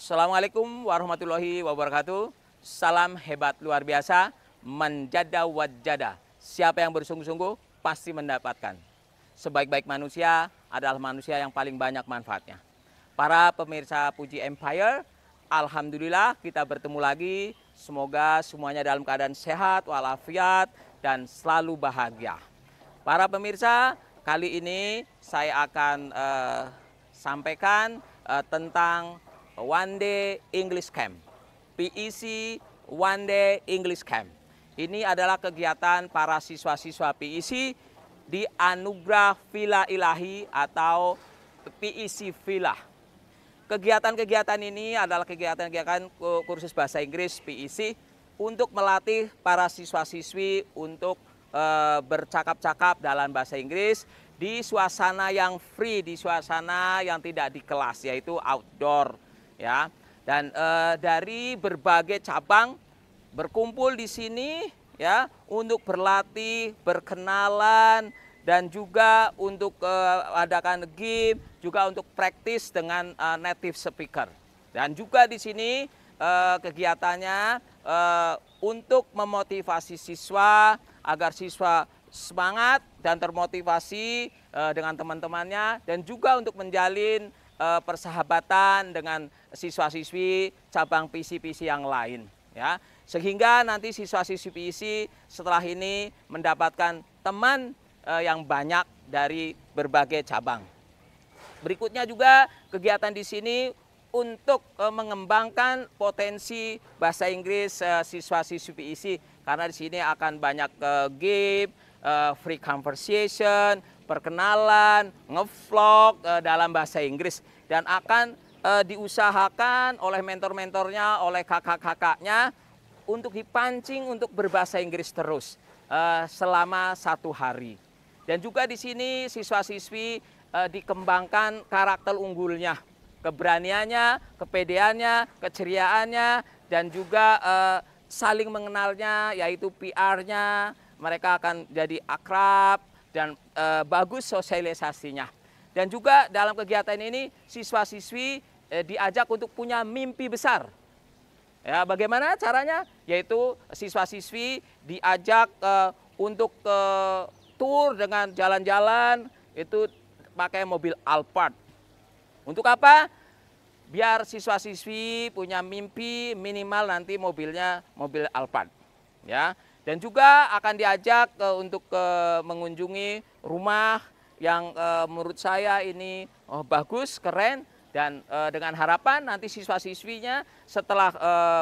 Assalamualaikum warahmatullahi wabarakatuh. Salam hebat luar biasa, menjada wajada. Siapa yang bersungguh-sungguh pasti mendapatkan. Sebaik-baik manusia adalah manusia yang paling banyak manfaatnya. Para pemirsa Puji Empire, alhamdulillah kita bertemu lagi. Semoga semuanya dalam keadaan sehat, walafiat, dan selalu bahagia. Para pemirsa, kali ini saya akan sampaikan tentang One Day English Camp. PEC One Day English Camp. Ini adalah kegiatan para siswa-siswa PEC di Anugerah Villa Ilahi atau PEC Villa. Kegiatan-kegiatan ini adalah kegiatan-kegiatan kursus bahasa Inggris PEC untuk melatih para siswa-siswi untuk bercakap-cakap dalam bahasa Inggris di suasana yang free, di suasana yang tidak di kelas, yaitu outdoor, ya. Dan dari berbagai cabang berkumpul di sini, ya, untuk berlatih, berkenalan, dan juga untuk adakan game, juga untuk praktis dengan native speaker. Dan juga di sini kegiatannya untuk memotivasi siswa agar siswa semangat dan termotivasi dengan teman-temannya, dan juga untuk menjalin persahabatan dengan siswa-siswi cabang PEC yang lain, ya, sehingga nanti siswa-siswi PEC setelah ini mendapatkan teman yang banyak dari berbagai cabang. Berikutnya juga kegiatan di sini untuk mengembangkan potensi bahasa Inggris siswa-siswi PEC, karena di sini akan banyak game, free conversation, perkenalan, ngevlog dalam bahasa Inggris, dan akan diusahakan oleh mentor-mentornya, oleh kakak-kakaknya untuk dipancing untuk berbahasa Inggris terus selama 1 hari. Dan juga di sini siswa-siswi dikembangkan karakter unggulnya, keberaniannya, kepedeannya, keceriaannya, dan juga saling mengenalnya, yaitu PR-nya. Mereka akan jadi akrab dan bagus sosialisasinya. Dan juga dalam kegiatan ini siswa-siswi diajak untuk punya mimpi besar. Ya, bagaimana caranya? Yaitu siswa-siswi diajak untuk tour dengan jalan-jalan itu pakai mobil Alphard. Untuk apa? Biar siswa-siswi punya mimpi minimal nanti mobilnya mobil Alphard, ya. Dan juga akan diajak untuk mengunjungi rumah yang menurut saya ini bagus, keren, dan dengan harapan nanti siswa-siswinya setelah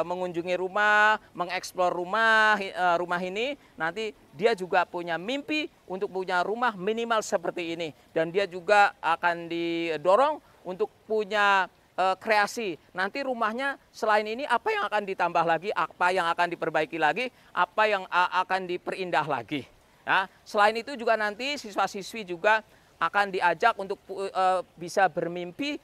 mengunjungi rumah, mengeksplor rumah ini, nanti dia juga punya mimpi untuk punya rumah minimal seperti ini, dan dia juga akan didorong untuk punya kreasi. Nanti rumahnya selain ini apa yang akan ditambah lagi, apa yang akan diperbaiki lagi, apa yang akan diperindah lagi. Ya, selain itu juga nanti siswa-siswi juga akan diajak untuk bisa bermimpi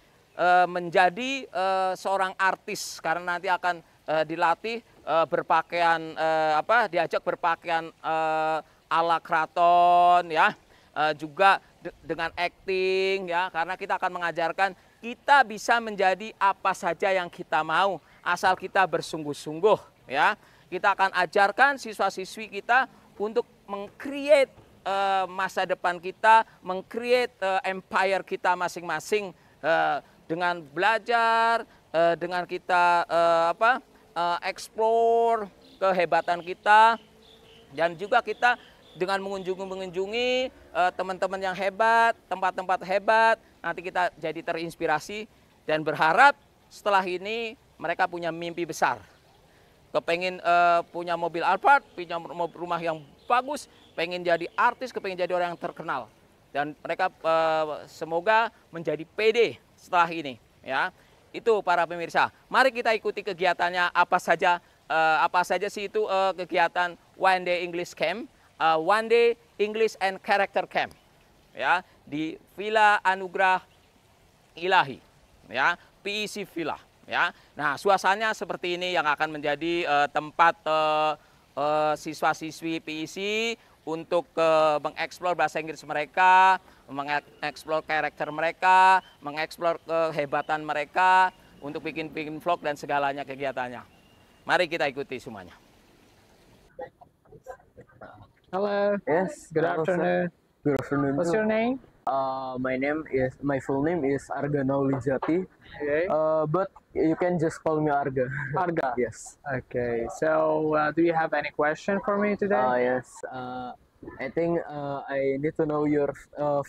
menjadi seorang artis, karena nanti akan dilatih berpakaian diajak berpakaian ala keraton, ya, juga dengan acting, ya, karena kita akan mengajarkan kita bisa menjadi apa saja yang kita mau asal kita bersungguh-sungguh, ya. Kita akan ajarkan siswa-siswi kita untuk meng-create masa depan kita, meng-create empire kita masing-masing dengan belajar, dengan kita explore kehebatan kita, dan juga kita dengan mengunjungi teman-teman yang hebat, tempat-tempat hebat. Nanti kita jadi terinspirasi dan berharap setelah ini mereka punya mimpi besar. Kepengen punya mobil Alphard, punya rumah yang bagus, pengen jadi artis, kepengen jadi orang yang terkenal. Dan mereka semoga menjadi PD setelah ini, ya. Itu para pemirsa. Mari kita ikuti kegiatannya apa saja sih itu kegiatan One Day English Camp, One Day English and Character Camp, ya, di Villa Anugerah Ilahi, ya, PEC Villa, ya. Nah, suasananya seperti ini yang akan menjadi tempat siswa-siswi PEC untuk mengeksplor bahasa Inggris mereka, mengeksplor karakter mereka, mengeksplor kehebatan mereka, untuk bikin vlog dan segalanya kegiatannya. Mari kita ikuti semuanya. Hello. Yes. Good hello, sir. afternoon. Good afternoon. What's too. your name? My full name is Arga Naulijati. Okay. But you can just call me Arga. Arga. Yes. Okay. So, do you have any question for me today? Yes. I think I need to know your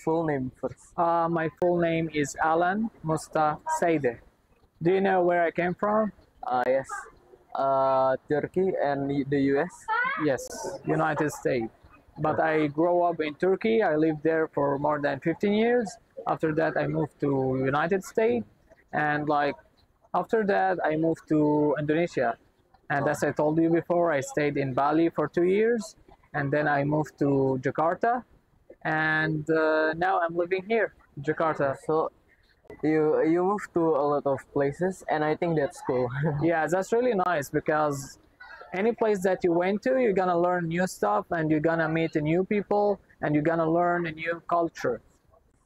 full name first. My full name is Alan Musta Saide. Do you know where I came from? Yes. Turkey and the US. Yes, United States. But I grew up in Turkey. I lived there for more than 15 years. After that, I moved to United States, and like after that, I moved to Indonesia. And as I told you before, I stayed in Bali for 2 years, and then I moved to Jakarta, and now I'm living here, Jakarta. So you moved to a lot of places, and I think that's cool. Yeah, that's really nice because any place that you went to, you're gonna learn new stuff and you're gonna meet new people and you're gonna learn a new culture.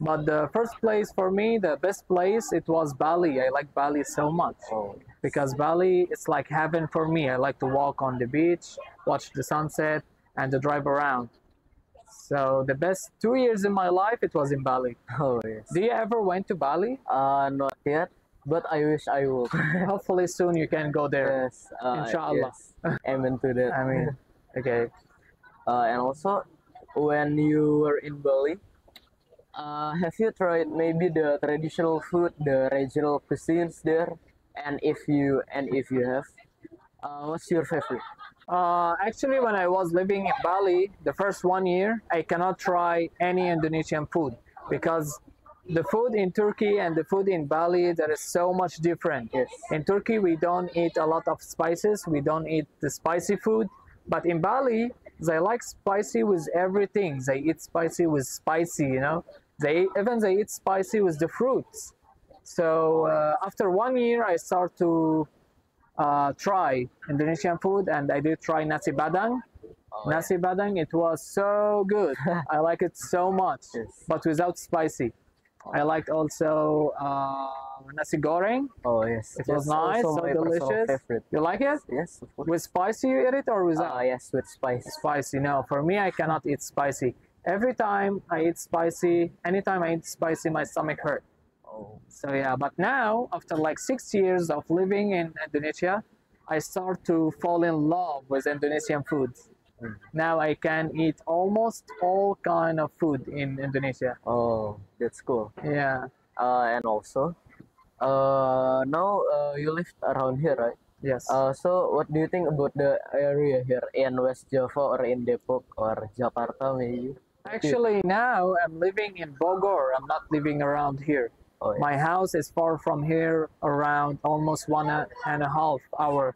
But the first place for me, the best place, it was Bali. I like Bali so much because Bali is like heaven for me. I like to walk on the beach, watch the sunset, and to drive around. So the best 2 years in my life, it was in Bali. Oh yes. Do you ever went to Bali? Not yet, but I wish I would. Hopefully soon you can go there. Yes. Inshallah. Yes. Amen to that. I mean, okay. And also, when you were in Bali, have you tried maybe the traditional food, the regional cuisines there? And if you have, what's your favorite? Actually, when I was living in Bali, the first 1 year, I cannot try any Indonesian food because the food in Turkey and the food in Bali, there is so much different. Yes. In Turkey, we don't eat a lot of spices. We don't eat the spicy food. But in Bali, they like spicy with everything. They eat spicy with spicy, you know. They eat spicy with the fruits. So after 1 year, I start to try Indonesian food, and I did try nasi padang. Nasi padang, it was so good. I like it so much, Yes. but without spicy. I liked also nasi goreng. Oh yes. It was That's nice, also so my personal delicious. favorite. You like it? Yes, of course. With spicy you eat it or without? Yes, with spice. Spicy, no. For me, I cannot eat spicy. Every time I eat spicy, anytime I eat spicy, my stomach hurt. Oh. So yeah, but now after like 6 years of living in Indonesia, I start to fall in love with Indonesian foods. Now I can eat almost all kind of food in Indonesia. Oh, that's cool. Yeah. And also, now you live around here, right? Yes. So what do you think about the area here in West Java or in Depok or Jakarta maybe? Actually, now I'm living in Bogor. I'm not living around here. Oh, yes. My house is far from here, around almost 1.5 hours.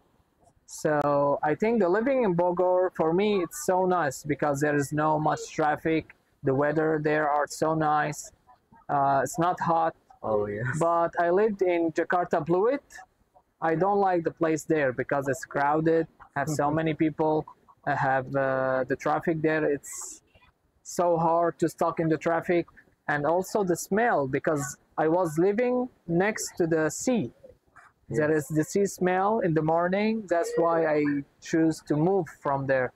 So I think the living in Bogor, for me, it's so nice because there is no much traffic. The weather there are so nice. It's not hot. Oh yes. But I lived in Jakarta Pluit. I don't like the place there because it's crowded, have so many people. I have the traffic there. It's so hard to stuck in the traffic, and also the smell because I was living next to the sea. There is the sea smell in the morning. That's why I choose to move from there.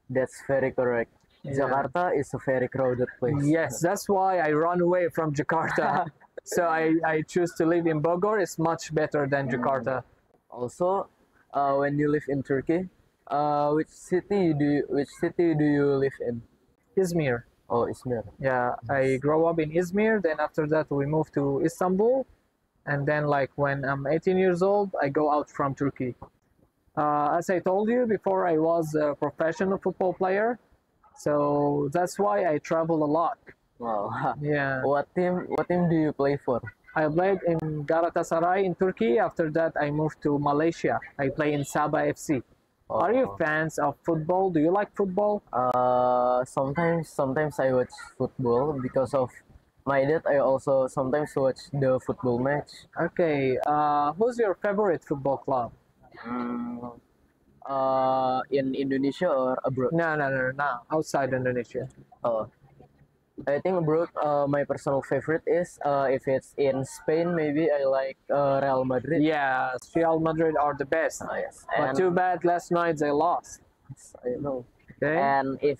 That's very correct. Yeah. Jakarta is a very crowded place. Yes, that's why I run away from Jakarta. So I choose to live in Bogor. It's much better than Jakarta. Also, when you live in Turkey, which city do you live in? Izmir. Oh, Izmir. Yeah, I grew up in Izmir. Then after that, we moved to Istanbul. And then like when I'm 18 years old, I go out from Turkey. As I told you before, I was a professional football player. So that's why I travel a lot. Wow. Yeah. What team do you play for? I played in Galatasaray in Turkey. After that, I moved to Malaysia. I play in Sabah FC. Oh. Are you fans of football? Do you like football? Sometimes I watch football because of my dad. I also sometimes watch the football match. Okay. Who's your favorite football club? In Indonesia or abroad? No. Outside Indonesia. Oh, I think abroad, my personal favorite is if it's in Spain, maybe I like Real Madrid. Yes, Real Madrid are the best. Yes, But and too bad last night they lost. I know. Okay. And if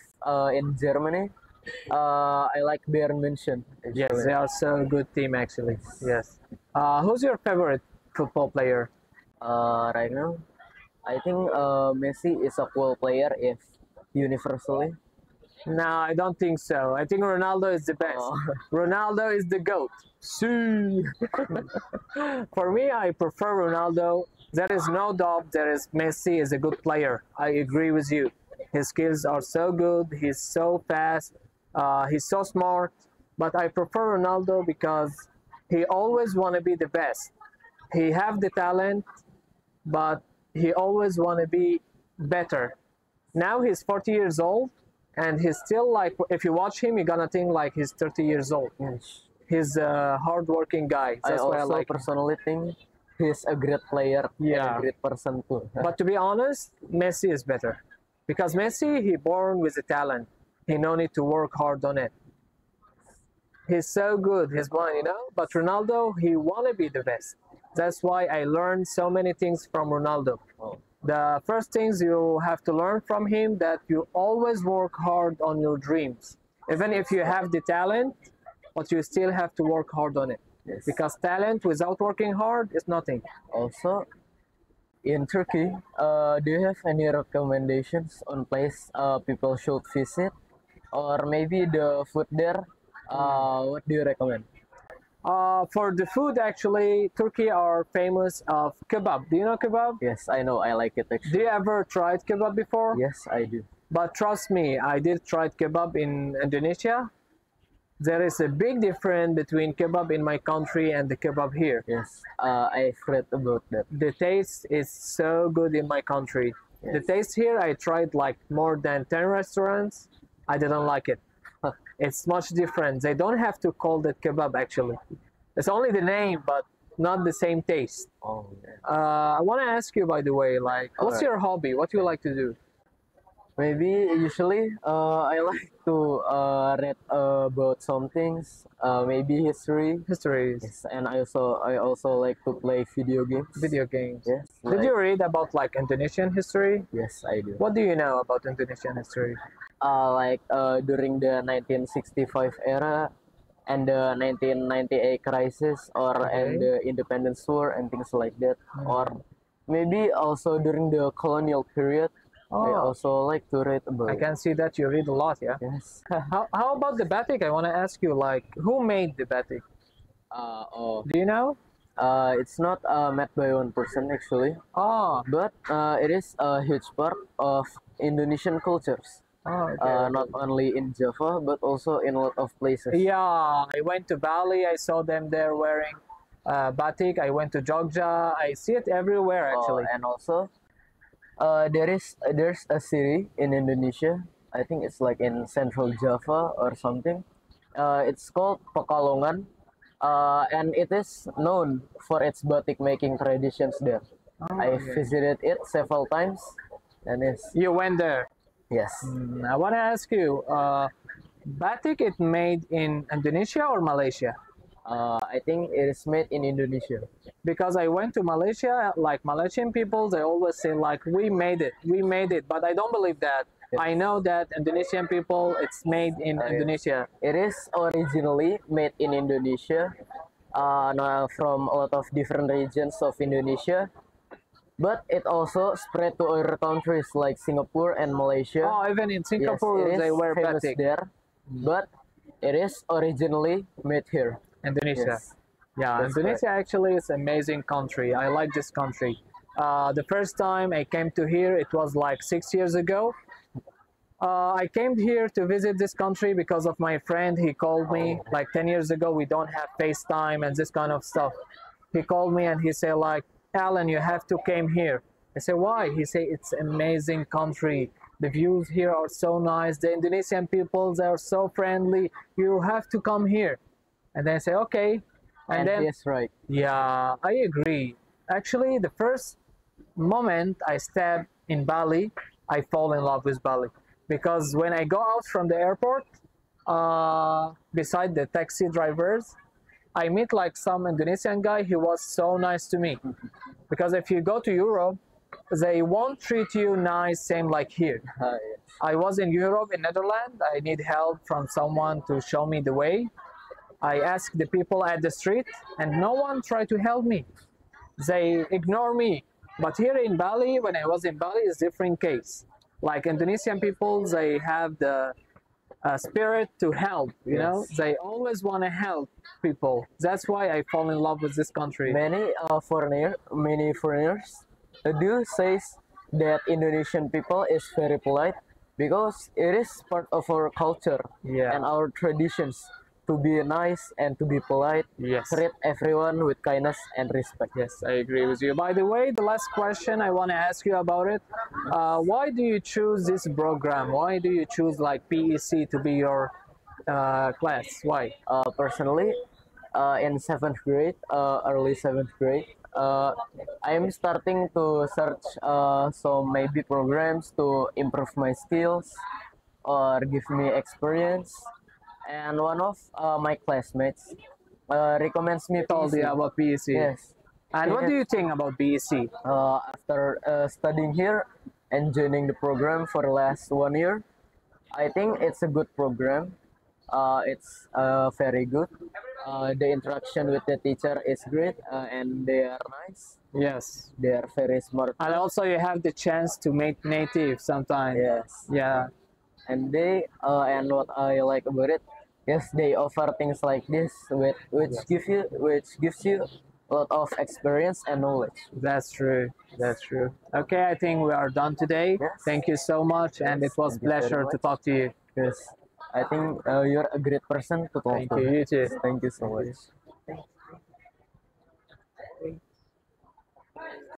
in Germany, I like Bayern München. Yes, Actually. they are so good team actually. Yes. Who's your favorite football player? Right now, I think Messi is a cool player if universally. No, I don't think so. I think Ronaldo is the best. Oh. Ronaldo is the GOAT. See. For me, I prefer Ronaldo. There is no doubt there is Messi is a good player. I agree with you. His skills are so good. He's so fast. He's so smart. But I prefer Ronaldo because he always want to be the best. He have the talent, but he always want to be better. Now he's 40 years old, and he's still like, if you watch him, you're gonna think like he's 30 years old. Yes. He's a hardworking guy. That's I why I also like him. personally think he's a great player and Yeah. a great person too. But to be honest, Messi is better. Because Messi, he born with a talent. He no need to work hard on it. He's so good, he's blind, you know? But Ronaldo, he wanna be the best. That's why I learned so many things from Ronaldo. Oh. The first things you have to learn from him that you always work hard on your dreams. Even if you have the talent, but you still have to work hard on it. Yes. Because talent without working hard is nothing. Also, in Turkey, do you have any recommendations on place people should visit, or maybe the food there? What do you recommend? For the food, actually, Turkey are famous of kebab. Do you know kebab? Yes, I know. I like it Do actually. you ever tried kebab before? Yes, I do. But trust me, I did try kebab in Indonesia. There is a big difference between kebab in my country and the kebab here. Yes, I've read about that. The taste is so good in my country. The Yes. taste here, I tried like more than 10 restaurants. I didn't like it. It's much different. They don't have to call that kebab actually. It's only the name, but not the same taste. Oh, yeah. I want to ask you, by the way, like, what's Alright. your hobby? What do you like to do? Maybe usually I like to read about some things, maybe history. Histories, Yes, and I also like to play video games. video games. Yes. Did you read about like Indonesian history? Yes, I do. What do you know about Indonesian history? Like during the 1965 era and the 1998 crisis, or and the Independence War and things like that, or maybe also during the colonial period. I Oh, also like to read about. I can see that you read a lot, yeah. Yes. How about the batik? I want to ask you, like, who made the batik? Oh, Do you know? it's not made by one person actually, Oh, but it is a huge part of Indonesian cultures. okay. Not only in Java but also in a lot of places. Yeah, I went to Bali. I saw them there wearing batik. I went to Jogja. I see it everywhere, actually. And also, there's a city in Indonesia. I think it's like in Central Java or something. It's called Pekalongan, and it is known for its batik making traditions there. Oh, I okay. visited it several times, and it's You went there. yes. I want to ask you, batik it made in Indonesia or Malaysia? I think it is made in Indonesia. Because I went to Malaysia, like Malaysian people, they always say like, we made it, but I don't believe that. Yes. I know that Indonesian people, it's made in yes. Indonesia. It is originally made in Indonesia, now from a lot of different regions of Indonesia, but it also spread to other countries like Singapore and Malaysia. Oh, even in Yes, Singapore, it is they wear famous batik. there, but it is originally made here. Indonesia. Yes. Yeah, That's Indonesia actually is an amazing country. I like this country. The first time I came to here, it was like 6 years ago. I came here to visit this country because of my friend. He called me like 10 years ago. We don't have FaceTime and this kind of stuff. He called me and he said like, Alan, you have to come here. I said, why? He said, it's amazing country. The views here are so nice. The Indonesian people, they are so friendly. You have to come here. And then I say, okay. And then, yes, right. yeah, I agree. Actually, the first moment I stepped in Bali, I fall in love with Bali. Because when I go out from the airport, beside the taxi drivers, I meet like some Indonesian guy. He was so nice to me. Because if you go to Europe, they won't treat you nice, same like here. Yes. I was in Europe, in Netherlands. I need help from someone to show me the way. I asked the people at the street, and no one tried to help me. They ignore me. But here in Bali, when I was in Bali, it's different case. Like Indonesian people, they have the spirit to help. You know, they always want to help people. That's why I fall in love with this country. Many foreigners do says that Indonesian people is very polite because it is part of our culture and our traditions to be nice and to be polite. Yes. Treat everyone with kindness and respect. Yes, I agree with you. By the way, the last question I want to ask you about it. Why do you choose this program? Why do you choose like PEC to be your class? Why? Personally, in 7th grade, early 7th grade, I am starting to search some maybe programs to improve my skills or give me experience. And one of my classmates recommends me Told you about PEC. Yes. And what do you think about PEC? After studying here and joining the program for the last 1 year, I think it's a good program. It's very good. The interaction with the teacher is great, and they are nice. Yes. They are very smart. And also you have the chance to meet native sometimes. Yes. Yeah. And they and what I like about it, yes, they offer things like this, which gives you a lot of experience and knowledge. That's true. That's true. Okay, I think we are done today. Yes. Thank you so much, and it was Thank you very pleasure to much. talk to you. Yes, I think you're a great person to talk Thank to. you. You too. Thank you so much.